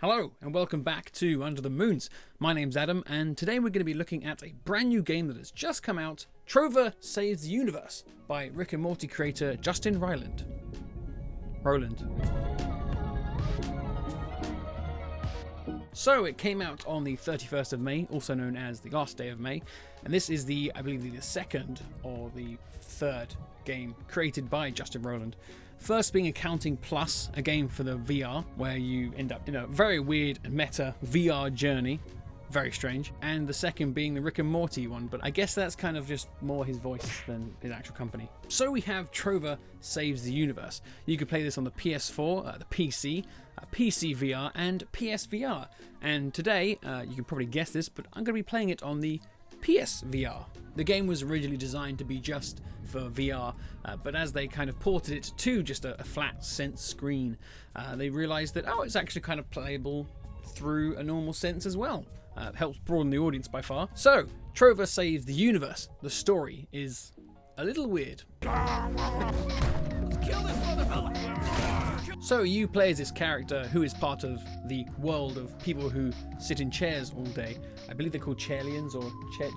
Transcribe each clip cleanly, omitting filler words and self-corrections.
Hello and welcome back to Under the Moons. My name's Adam and today we're going to be looking at a brand new game that has just come out, Trover Saves the Universe by Rick and Morty creator Justin Roiland. So it came out on the 31st of May, also known as the last day of May, and this is I believe the second or the third game created by Justin Roiland. First being Accounting Plus, a game for the VR, where you end up in a very weird and meta VR journey. Very strange. And the second being the Rick and Morty one, but I guess that's kind of just more his voice than his actual company. So we have Trover Saves the Universe. You can play this on the PS4, the PC, PC VR, and PSVR. And today, you can probably guess this, but I'm going to be playing it on the PSVR. The game was originally designed to be just for VR, but as they kind of ported it to just a flat Sense screen, they realized that, it's actually kind of playable through a normal Sense as well. Helps broaden the audience by far. So, Trover Saves the Universe. The story is a little weird. Let's kill this motherfucker! So you play as this character who is part of the world of people who sit in chairs all day. I believe they're called chairlians or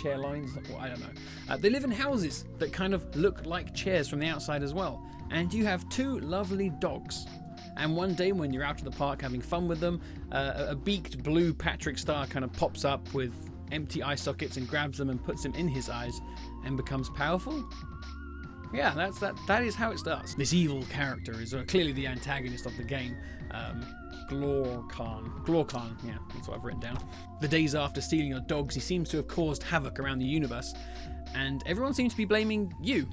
chair lines, or I don't know. They live in houses that kind of look like chairs from the outside as well. And you have two lovely dogs. And one day when you're out at the park having fun with them, a beaked blue Patrick Star kind of pops up with empty eye sockets and grabs them and puts them in his eyes and becomes powerful. Yeah, that is how it starts. This evil character is clearly the antagonist of the game. Glorkhan, yeah, that's what I've written down. The days after stealing your dogs, he seems to have caused havoc around the universe, and everyone seems to be blaming you.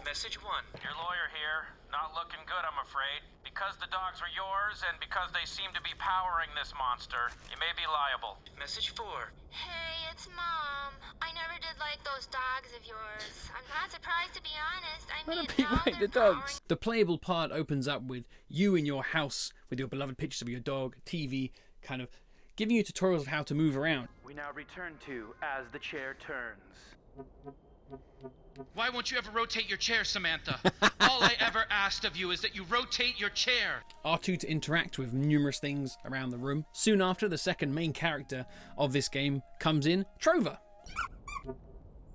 Message 1. Your lawyer here. Not looking good, I'm afraid. Because the dogs are yours, and because they seem to be powering this monster, you may be liable. Message 4. Hey, it's Mom. I never did like those dogs of yours. I'm not surprised, to be honest. I mean, the dogs. The playable part opens up with you in your house with your beloved pictures of your dog, TV, kind of giving you tutorials of how to move around. We now return to As the Chair Turns. Why won't you ever rotate your chair, Samantha? All I ever asked of you is that you rotate your chair. R2 to interact with numerous things around the room. Soon after, the second main character of this game comes in, Trover.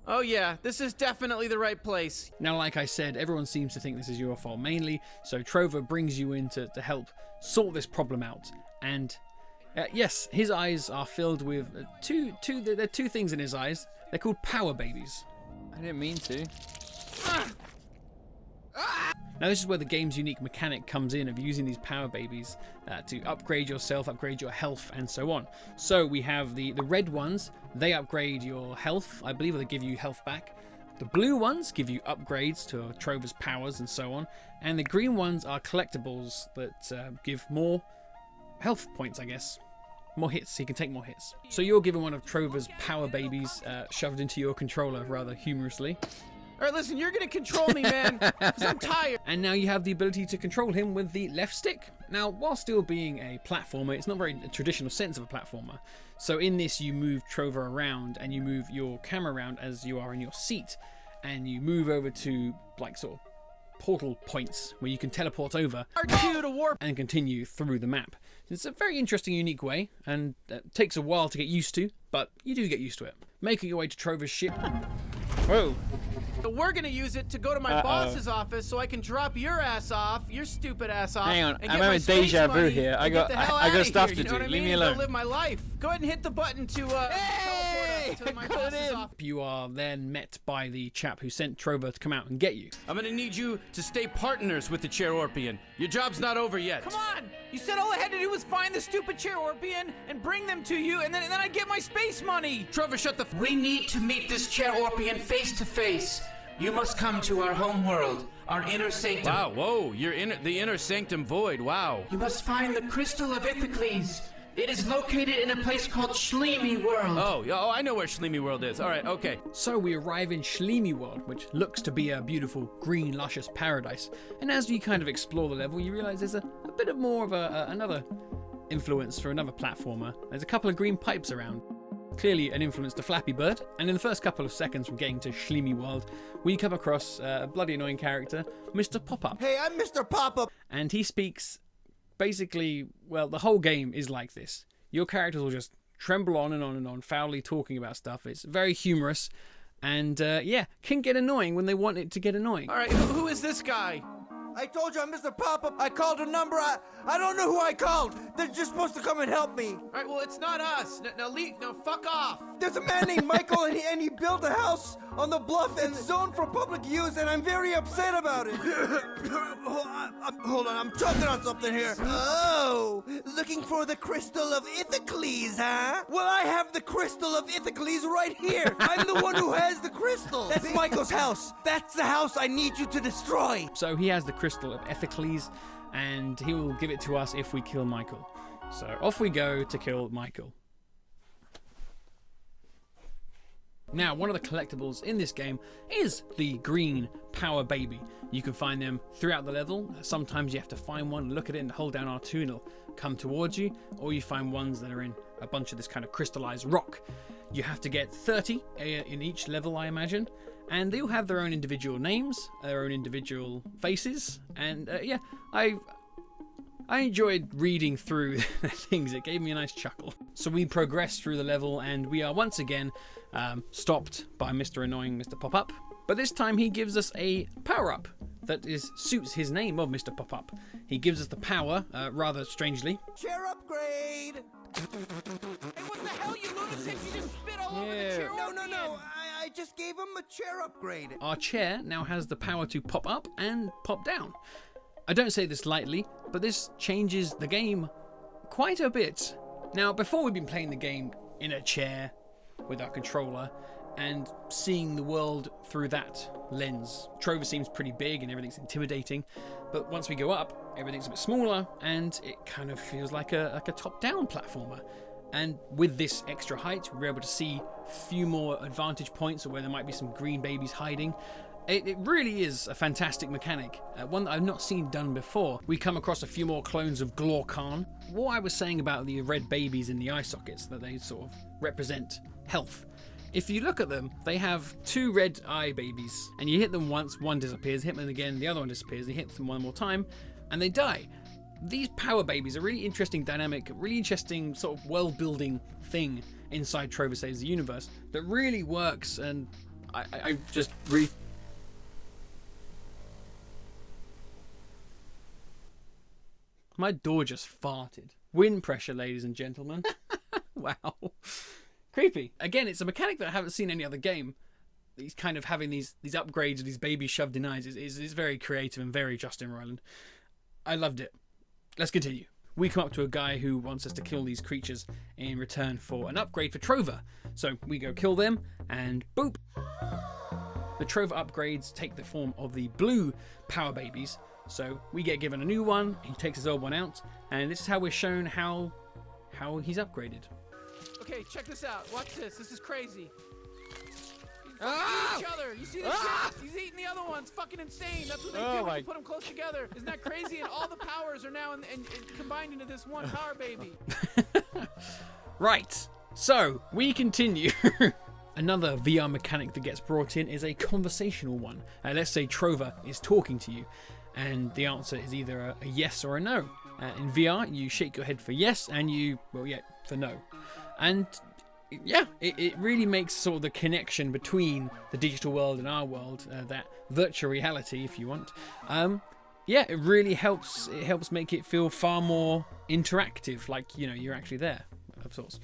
Oh yeah, this is definitely the right place. Now, like I said, everyone seems to think this is your fault mainly, so Trover brings you in to help sort this problem out. And yes, his eyes are filled with there are two things in his eyes. They're called power babies. I didn't mean to. Now this is where the game's unique mechanic comes in of using these power babies to upgrade yourself, upgrade your health, and so on. So we have the red ones, they upgrade your health, I believe they give you health back. The blue ones give you upgrades to Trover's powers and so on. And the green ones are collectibles that give more health points, I guess. More hits, so you can take more hits. So you're given one of Trover's power babies shoved into your controller rather humorously. Alright, listen, you're gonna control me, man, because I'm tired. And now you have the ability to control him with the left stick. Now, while still being a platformer, it's not very a traditional sense of a platformer. So in this, you move Trover around, and you move your camera around as you are in your seat. And you move over to, like, sort of portal points where you can teleport over R2 to warp and continue through the map. It's a very interesting, unique way, and it takes a while to get used to, but you do get used to it. Making your way to Trover's ship. Whoa. So we're gonna use it to go to my boss's office so I can drop your ass off, your stupid ass off. Hang on, and I'm get my having space deja vu money here. I and got get the hell I outta got stuff here, to you know do. what I Leave mean? me And alone. go live my life. Go ahead and hit the button to teleport us to my boss's office. You are then met by the chap who sent Trover to come out and get you. I'm gonna need you to stay partners with the Chairorpian. Your job's not over yet. Come on! You said all I had to do was find the stupid Chairorpian and bring them to you, and then I'd get my space money! Trover, shut the We need to meet this Chairorpian face to face. You must come to our home world, our inner sanctum. Wow, whoa, the inner sanctum void, wow. You must find the crystal of Ithacles. It is located in a place called Schleemy World. Oh, I know where Schleemy World is. All right, okay. So we arrive in Schleemy World, which looks to be a beautiful, green, luscious paradise. And as you kind of explore the level, you realize there's a bit of more of another influence for another platformer. There's a couple of green pipes around. Clearly an influence to Flappy Bird. And in the first couple of seconds from getting to Schleemy World, we come across a bloody annoying character, Mr. Pop-Up. Hey, I'm Mr. Pop-Up. And he speaks basically, well, the whole game is like this. Your characters will just tremble on and on and on, foully talking about stuff. It's very humorous, and yeah, can get annoying when they want it to get annoying. All right, who is this guy? I told you I'm Mr. Pop-Up. I called a number. I don't know who I called. They're just supposed to come and help me. All right, well, it's not us. Now, fuck off. There's a man named Michael, and he built a house on the bluff and zoned for public use, and I'm very upset about it. Hold on, I'm choking on something here. Oh, looking for the crystal of Ithacles, huh? Well, I have the crystal of Ithacles right here. I'm the one who has the crystal. That's Michael's house. That's the house I need you to destroy. So he has the crystal of Ethicles, and he will give it to us if we kill Michael. So off we go to kill Michael. Now, one of the collectibles in this game is the green power baby. You can find them throughout the level. Sometimes you have to find one, look at it, and hold down R2 and it'll come towards you, or you find ones that are in a bunch of this kind of crystallized rock. You have to get 30 in each level, I imagine, and they all have their own individual names, their own individual faces, and yeah, I enjoyed reading through things. It gave me a nice chuckle. So we progress through the level, and we are once again stopped by Mr. Annoying Mr. Pop-Up. But this time he gives us a power-up that suits his name of Mr. Pop-Up. He gives us the power, rather strangely. Chair upgrade. Hey, what the hell, you lunatic? You just spit all over the chair. No. I just gave him a chair upgrade. Our chair now has the power to pop up and pop down. I don't say this lightly, but this changes the game quite a bit. Now, before we've been playing the game in a chair with our controller and seeing the world through that lens. Trover seems pretty big and everything's intimidating, but once we go up, everything's a bit smaller and it kind of feels like a top-down platformer. And with this extra height, we're able to see a few more advantage points or where there might be some green babies hiding. It really is a fantastic mechanic, one that I've not seen done before. We come across a few more clones of Glorkhan. What I was saying about the red babies in the eye sockets, that they sort of represent health. If you look at them, they have two red eye babies, and you hit them once, one disappears, hit them again, the other one disappears, you hit them one more time, and they die. These power babies are really interesting dynamic, really interesting sort of world-building thing inside Trover Saves the Universe that really works, and I just really... My door just farted. Wind pressure, ladies and gentlemen. Wow. Creepy. Again, it's a mechanic that I haven't seen any other game. He's kind of having these upgrades of these babies shoved in eyes is very creative and very Justin Roiland. I loved it. Let's continue. We come up to a guy who wants us to kill these creatures in return for an upgrade for Trover. So we go kill them, and boop. The Trover upgrades take the form of the blue power babies. So we get given a new one, he takes his old one out, and this is how we're shown how he's upgraded. Okay, check this out. Watch this. This is crazy. Ah! Each other. You see this shit? He's eating the other ones. Fucking insane. That's what they do when you put them close together. Isn't that crazy? And all the powers are now and combined into this one power baby. Right. So we continue. Another VR mechanic that gets brought in is a conversational one. Let's say Trover is talking to you, and the answer is either a yes or a no. In VR, you shake your head for yes, and for no. And yeah, it really makes sort of the connection between the digital world and our world, that virtual reality, if you want. Yeah, it really helps. It helps make it feel far more interactive, like, you're actually there, of sorts.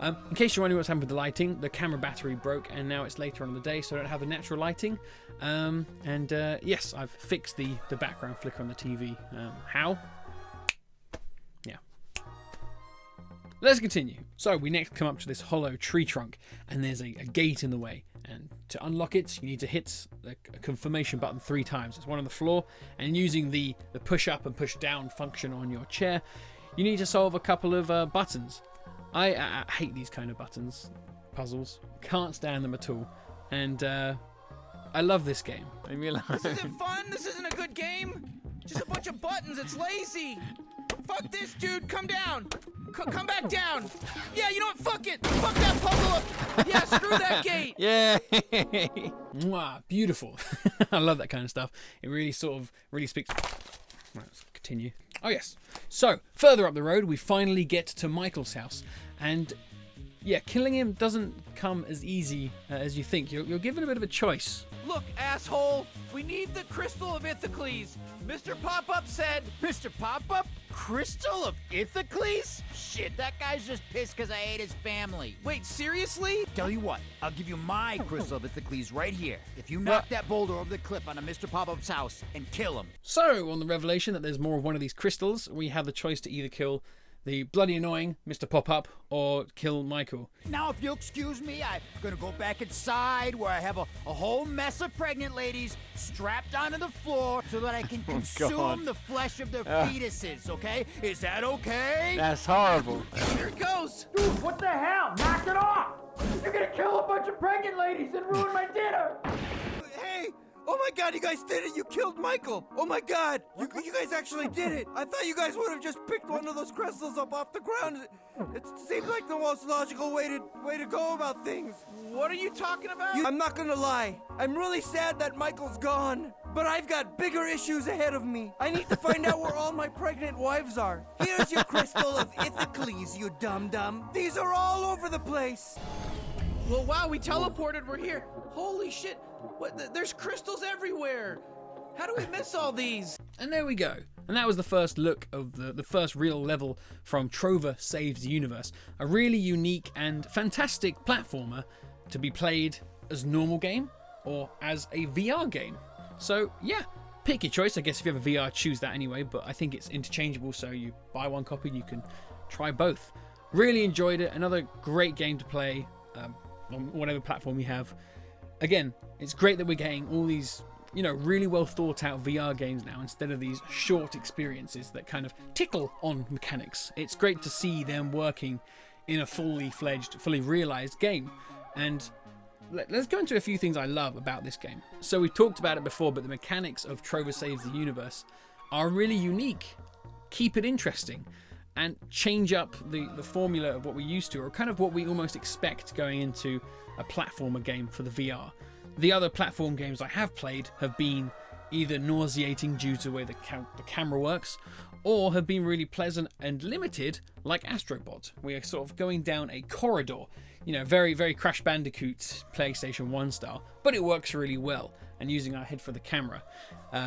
In case you're wondering what's happened with the lighting, the camera battery broke, and now it's later on in the day, so I don't have the natural lighting. Yes, I've fixed the background flicker on the TV. How? Yeah. Let's continue. So we next come up to this hollow tree trunk, and there's a gate in the way. And to unlock it, you need to hit the confirmation button 3 times. It's one on the floor, and using the push up and push down function on your chair, you need to solve a couple of buttons. I hate these kind of puzzles. Can't stand them at all. And I love this game. I realize. This isn't fun. This isn't a good game. Just a bunch of buttons. It's lazy. Fuck this, dude. Come down. Come back down. Yeah, you know what? Fuck it. Fuck that puzzle. Yeah, screw that gate. Yeah. Mwah, beautiful. I love that kind of stuff. It really really speaks. Right, let's continue. Oh yes. So, further up the road, we finally get to Michael's house. And yeah, killing him doesn't come as easy as you think. You're given a bit of a choice. Look, asshole, we need the Crystal of Ithacles. Mr. Pop-Up said... Mr. Pop-Up? Crystal of Ithacles? Shit, that guy's just pissed because I ate his family. Wait, seriously? Tell you what, I'll give you my Crystal of Ithacles right here. If you knock that boulder over the cliff onto Mr. Pop-Up's house and kill him. So, on the revelation that there's more of one of these crystals, we have the choice to either kill the bloody annoying Mr. Pop-Up or kill Michael. Now, if you'll excuse me, I'm gonna go back inside where I have a whole mess of pregnant ladies strapped onto the floor so that I can consume the flesh of their fetuses, okay? Is that okay? That's horrible. Here it goes. Dude, what the hell? Knock it off! You're gonna kill a bunch of pregnant ladies and ruin my dinner! Hey! Oh my god, you guys did it! You killed Michael! Oh my god! You guys actually did it! I thought you guys would have just picked one of those crystals up off the ground. It seems like the most logical way to go about things. What are you talking about? I'm not gonna lie. I'm really sad that Michael's gone. But I've got bigger issues ahead of me. I need to find out where all my pregnant wives are. Here's your Crystal of Ithacles, you dum-dum. These are all over the place. Well, wow, we teleported. We're here. Holy shit. What? There's crystals everywhere. How do we miss all these? And there we go. And that was the first look of the first real level from Trover Saves the Universe. A really unique and fantastic platformer to be played as a normal game or as a VR game. So yeah, pick your choice. I guess if you have a VR, choose that anyway, but I think it's interchangeable, so you buy one copy and you can try both. Really enjoyed it. Another great game to play on whatever platform you have. Again, it's great that we're getting all these, you know, really well thought out VR games now instead of these short experiences that kind of tickle on mechanics. It's great to see them working in a fully fledged, fully realized game. And let's go into a few things I love about this game. So we talked about it before, but the mechanics of Trover Saves the Universe are really unique. Keep it interesting and change up the formula of what we're used to, or kind of what we almost expect going into a platformer game for the VR. The other platform games I have played have been either nauseating due to the way the camera works, or have been really pleasant and limited, like Astrobot. We are sort of going down a corridor, you know, very, very Crash Bandicoot PlayStation 1 style, but it works really well, and using our head for the camera.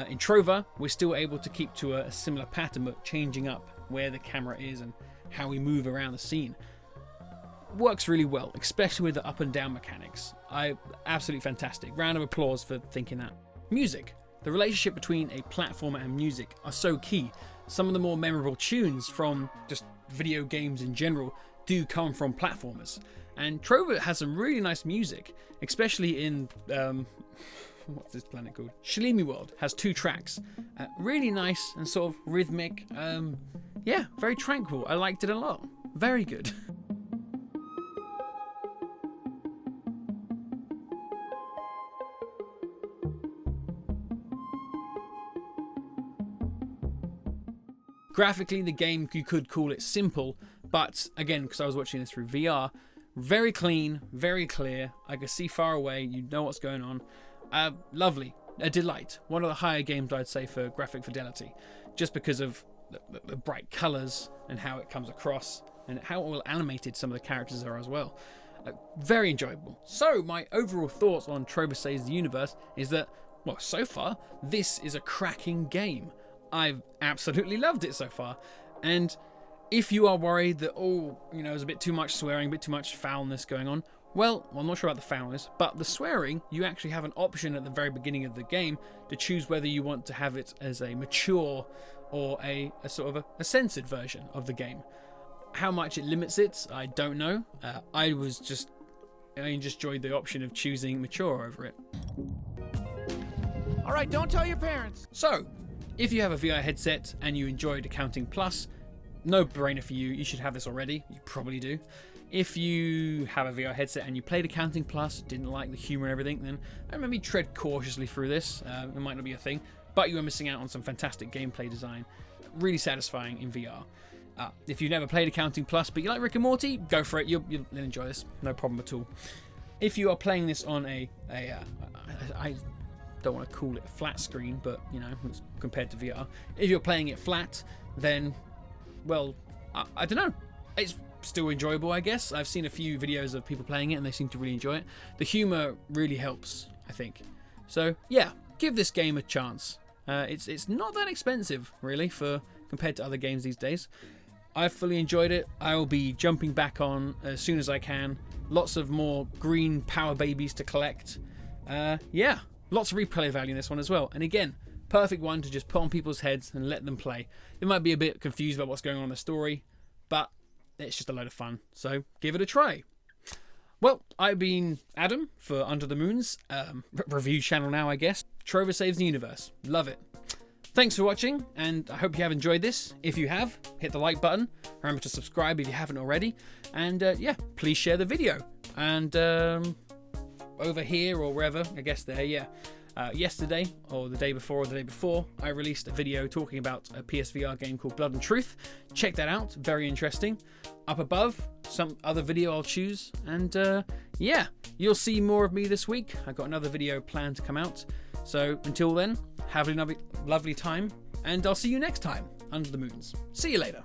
In Trover, we're still able to keep to a similar pattern, but changing up where the camera is and how we move around the scene. Works really well, especially with the up and down mechanics. Absolutely fantastic. Round of applause for thinking that. Music. The relationship between a platformer and music are so key. Some of the more memorable tunes from just video games in general do come from platformers. And Trover has some really nice music, especially in what's this planet called? Shalimi World has 2 tracks. Really nice and sort of rhythmic. Yeah, very tranquil. I liked it a lot. Very good. Graphically, the game, you could call it simple, but again, because I was watching this through VR, very clean, very clear. I could see far away, you know what's going on. Lovely, a delight. One of the higher games, I'd say, for graphic fidelity, just because of the bright colours and how it comes across and how well animated some of the characters are as well. Very enjoyable. So my overall thoughts on Trover Saves the Universe is that, well, so far, this is a cracking game. I've absolutely loved it so far. And if you are worried that, oh, you know, there's a bit too much swearing, a bit too much foulness going on, well, I'm not sure about the foulness, but the swearing, you actually have an option at the very beginning of the game to choose whether you want to have it as a mature or a sort of a censored version of the game. How much it limits it, I don't know. I just enjoyed the option of choosing mature over it. All right, don't tell your parents. So, if you have a VR headset and you enjoyed Accounting Plus, no brainer for you. You should have this already. You probably do. If you have a VR headset and you played Accounting Plus, didn't like the humor and everything, then maybe tread cautiously through this. It might not be a thing, but you are missing out on some fantastic gameplay design. Really satisfying in VR. If you've never played Accounting Plus, but you like Rick and Morty, go for it. You'll enjoy this. No problem at all. If you are playing this on I don't want to call it a flat screen, but you know, compared to VR, if you're playing it flat, then, well, I don't know. It's still enjoyable, I guess. I've seen a few videos of people playing it and they seem to really enjoy it. The humor really helps, I think. So yeah, give this game a chance. It's not that expensive, really, compared to other games these days. I've fully enjoyed it. I will be jumping back on as soon as I can. Lots of more green power babies to collect. Yeah, lots of replay value in this one as well. And again, perfect one to just put on people's heads and let them play. They might be a bit confused about what's going on in the story, but it's just a load of fun. So give it a try. Well, I've been Adam for Under the Moon's review channel now, I guess. Trover Saves the Universe. Love it. Thanks for watching, and I hope you have enjoyed this. If you have, hit the like button. Remember to subscribe if you haven't already. And yeah, please share the video. And over here or wherever, I guess there, yeah. Yesterday, or the day before, I released a video talking about a PSVR game called Blood and Truth. Check that out, very interesting. Up above, some other video I'll choose, and yeah, you'll see more of me this week. I've got another video planned to come out. So until then, have a lovely time, and I'll see you next time, Under the Moons. See you later.